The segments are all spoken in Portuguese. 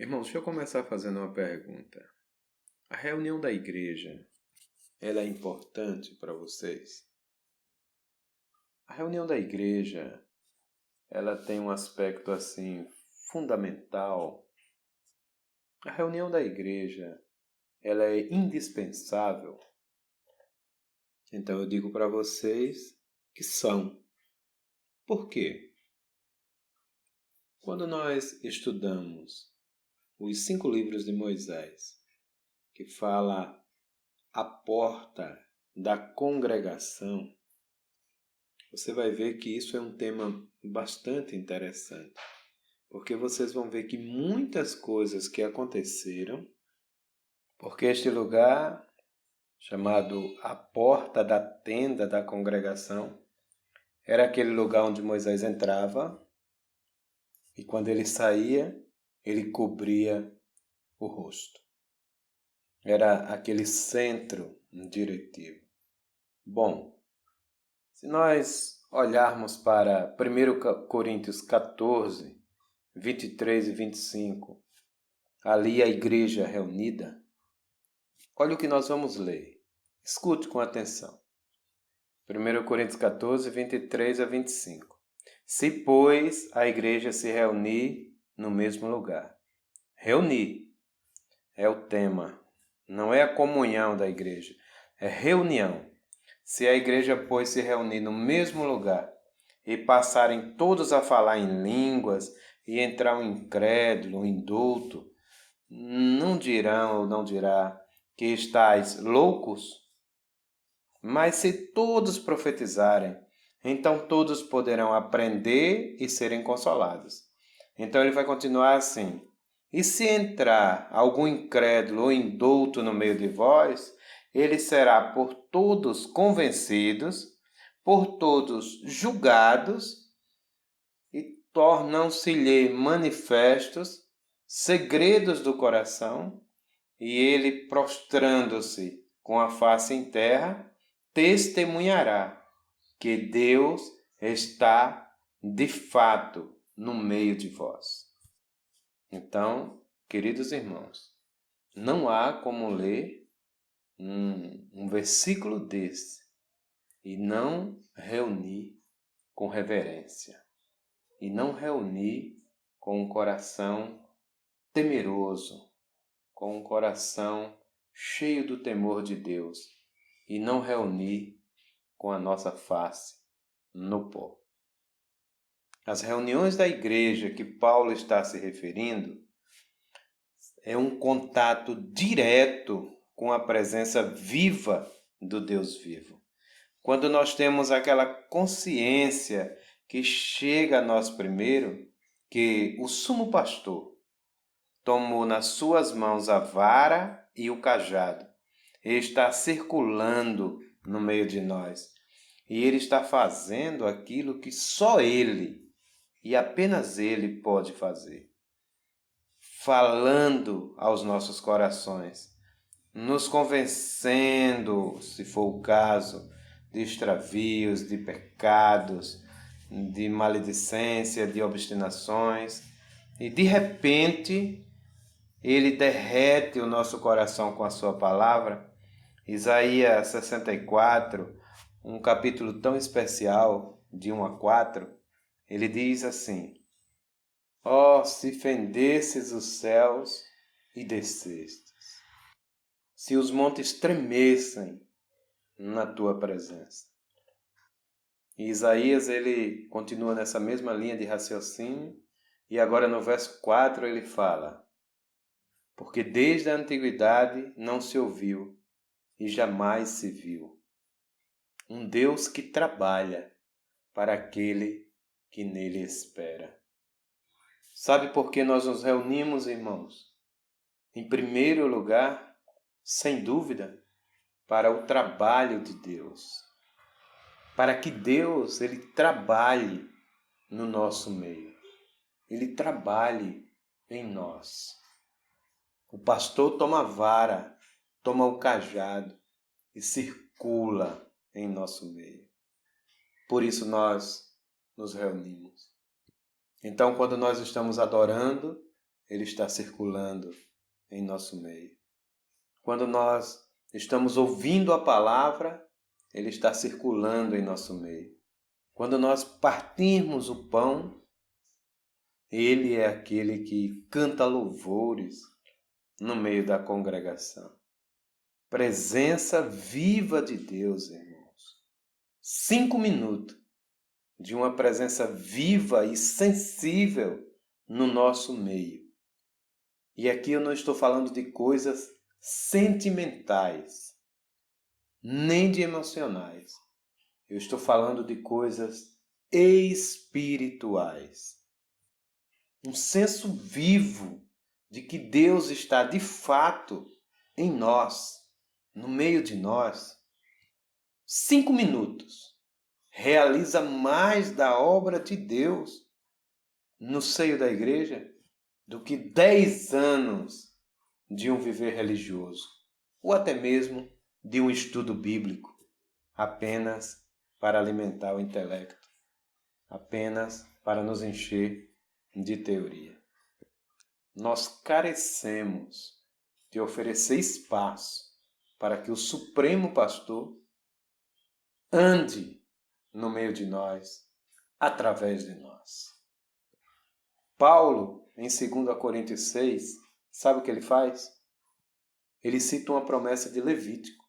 Irmãos, deixa eu começar fazendo uma pergunta. A reunião da igreja, ela é importante para vocês? A reunião da igreja, ela tem um aspecto assim fundamental. A reunião da igreja, ela é indispensável. Então eu digo para vocês que são. Por quê? Quando nós estudamos os 5 livros de Moisés, que fala a porta da congregação, você vai ver que isso é um tema bastante interessante, porque vocês vão ver que muitas coisas que aconteceram, porque este lugar, chamado a porta da tenda da congregação, era aquele lugar onde Moisés entrava e quando ele saía, ele cobria o rosto. Era aquele centro diretivo. Bom, se nós olharmos para 1 Coríntios 14, 23 e 25, ali a igreja reunida, olha o que nós vamos ler. Escute com atenção. 1 Coríntios 14, 23 a 25. Se, pois, a igreja se reunir no mesmo lugar. Reunir é o tema, não é a comunhão da igreja, é reunião. Se a igreja, pois, se reunir no mesmo lugar e passarem todos a falar em línguas e entrar um incrédulo, um indulto, não dirão ou não dirá que estáis loucos? Mas se todos profetizarem, então todos poderão aprender e serem consolados. Então ele vai continuar assim. E se entrar algum incrédulo ou indulto no meio de vós, ele será por todos convencidos, por todos julgados, e tornam-se-lhe manifestos segredos do coração, e ele, prostrando-se com a face em terra, testemunhará que Deus está de fato no meio de vós. Então, queridos irmãos, não há como ler um versículo desse e não reunir com reverência, e não reunir com um coração temeroso, com um coração cheio do temor de Deus, e não reunir com a nossa face no pó. As reuniões da igreja que Paulo está se referindo é um contato direto com a presença viva do Deus vivo. Quando nós temos aquela consciência que chega a nós primeiro, que o sumo pastor tomou nas suas mãos a vara e o cajado, e está circulando no meio de nós. E ele está fazendo aquilo que só ele, e apenas ele, pode fazer. Falando aos nossos corações, nos convencendo, se for o caso, de extravios, de pecados, de maledicência, de obstinações. E de repente, ele derrete o nosso coração com a sua palavra. Isaías 64, um capítulo tão especial, de 1 a 4, ele diz assim: ó, se fendesses os céus e descestes, se os montes tremessem na tua presença. E Isaías, ele continua nessa mesma linha de raciocínio, e agora no verso 4 ele fala: porque desde a antiguidade não se ouviu e jamais se viu um Deus que trabalha para aquele que nele espera. Sabe por que nós nos reunimos, irmãos? Em primeiro lugar, sem dúvida, para o trabalho de Deus. Para que Deus, ele trabalhe no nosso meio. Ele trabalhe em nós. O pastor toma a vara, toma o cajado e circula em nosso meio. Por isso nós nos reunimos. Então, quando nós estamos adorando, Ele está circulando em nosso meio. Quando nós estamos ouvindo a palavra, Ele está circulando em nosso meio. Quando nós partirmos o pão, Ele é aquele que canta louvores no meio da congregação. Presença viva de Deus, irmãos. 5 minutos de uma presença viva e sensível no nosso meio. E aqui eu não estou falando de coisas sentimentais, nem de emocionais. Eu estou falando de coisas espirituais. Um senso vivo de que Deus está de fato em nós, no meio de nós. 5 minutos realiza mais da obra de Deus no seio da igreja do que 10 anos de um viver religioso, ou até mesmo de um estudo bíblico, apenas para alimentar o intelecto, apenas para nos encher de teoria. Nós carecemos de oferecer espaço para que o Supremo Pastor ande no meio de nós, através de nós. Paulo, em 2 Coríntios 6, sabe o que ele faz? Ele cita uma promessa de Levítico.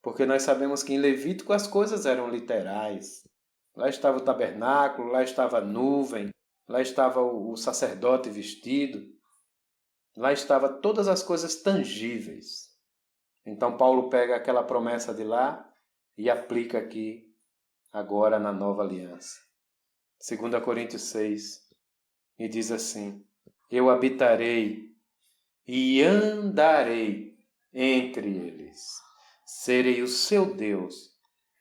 Porque nós sabemos que em Levítico as coisas eram literais. Lá estava o tabernáculo, lá estava a nuvem, lá estava o sacerdote vestido, lá estava todas as coisas tangíveis. Então Paulo pega aquela promessa de lá e aplica aqui agora na nova aliança. 2 Coríntios 6, e diz assim: eu habitarei e andarei entre eles. Serei o seu Deus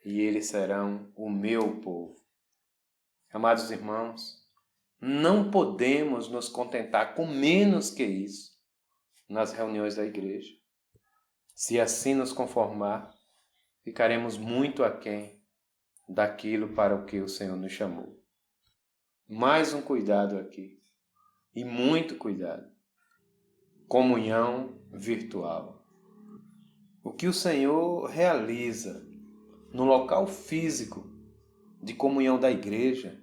e eles serão o meu povo. Amados irmãos, não podemos nos contentar com menos que isso nas reuniões da igreja. Se assim nos conformar, ficaremos muito aquém daquilo para o que o Senhor nos chamou. Mais um cuidado aqui, e muito cuidado. Comunhão virtual. O que o Senhor realiza no local físico de comunhão da igreja,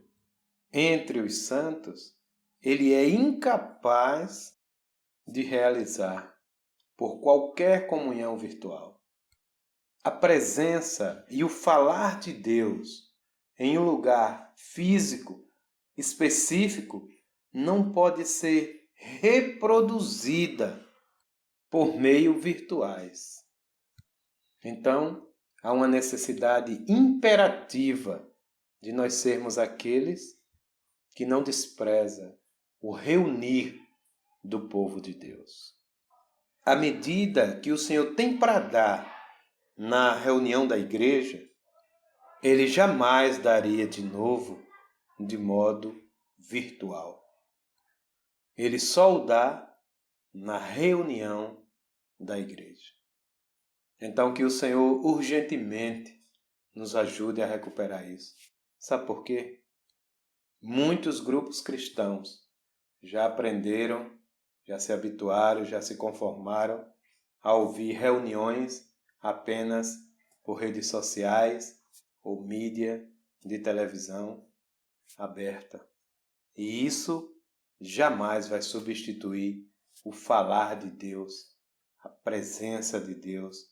entre os santos, Ele é incapaz de realizar por qualquer comunhão virtual. A presença e o falar de Deus em um lugar físico específico não pode ser reproduzida por meio virtuais. Então, há uma necessidade imperativa de nós sermos aqueles que não despreza o reunir do povo de Deus. À medida que o Senhor tem para dar na reunião da igreja, Ele jamais daria de novo de modo virtual. Ele só o dá na reunião da igreja. Então que o Senhor urgentemente nos ajude a recuperar isso. Sabe por quê? Muitos grupos cristãos já aprenderam, já se habituaram, já se conformaram a ouvir reuniões apenas por redes sociais ou mídia de televisão aberta. E isso jamais vai substituir o falar de Deus, a presença de Deus,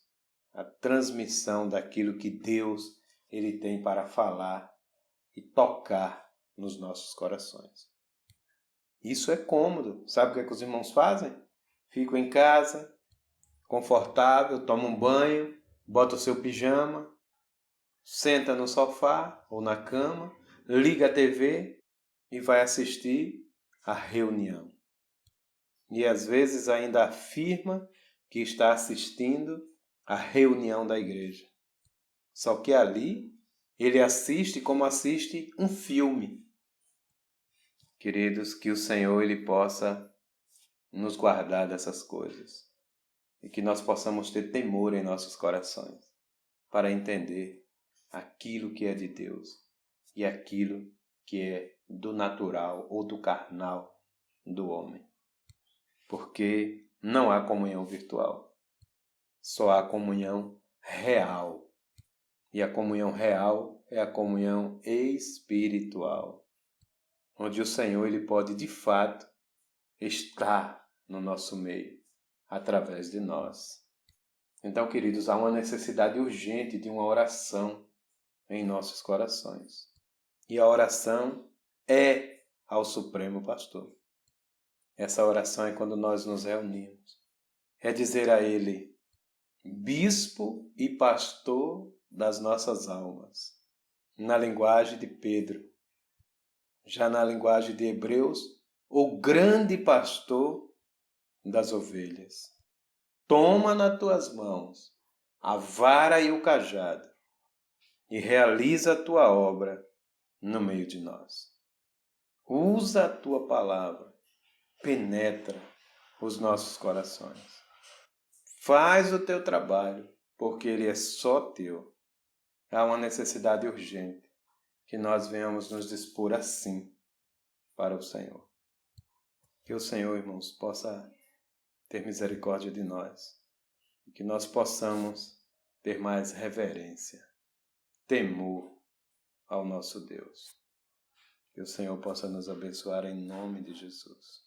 a transmissão daquilo que Deus Ele tem para falar e tocar nos nossos corações. Isso é cômodo. Sabe o que os irmãos fazem? Ficam em casa, confortável, tomam um banho, bota o seu pijama, senta no sofá ou na cama, liga a TV e vai assistir a reunião. E às vezes ainda afirma que está assistindo a reunião da igreja. Só que ali ele assiste como assiste um filme. Queridos, que o Senhor Ele possa nos guardar dessas coisas e que nós possamos ter temor em nossos corações para entender aquilo que é de Deus e aquilo que é do natural ou do carnal do homem. porque não há comunhão virtual, só há comunhão real. E a comunhão real é a comunhão espiritual, onde o Senhor ele pode de fato estar no nosso meio, através de nós. Então, queridos, há uma necessidade urgente de uma oração em nossos corações. E a oração é ao Supremo Pastor. Essa oração é quando nós nos reunimos. É dizer a Ele, Bispo e Pastor das nossas almas. Na linguagem de Pedro. Já na linguagem de Hebreus, o grande pastor das ovelhas. Toma nas tuas mãos a vara e o cajado e realiza a tua obra no meio de nós. Usa a tua palavra, penetra os nossos corações. Faz o teu trabalho, porque ele é só teu. Há uma necessidade urgente que nós venhamos nos dispor assim para o Senhor. Que o Senhor, irmãos, possa ter misericórdia de nós e que nós possamos ter mais reverência, temor ao nosso Deus. Que o Senhor possa nos abençoar em nome de Jesus.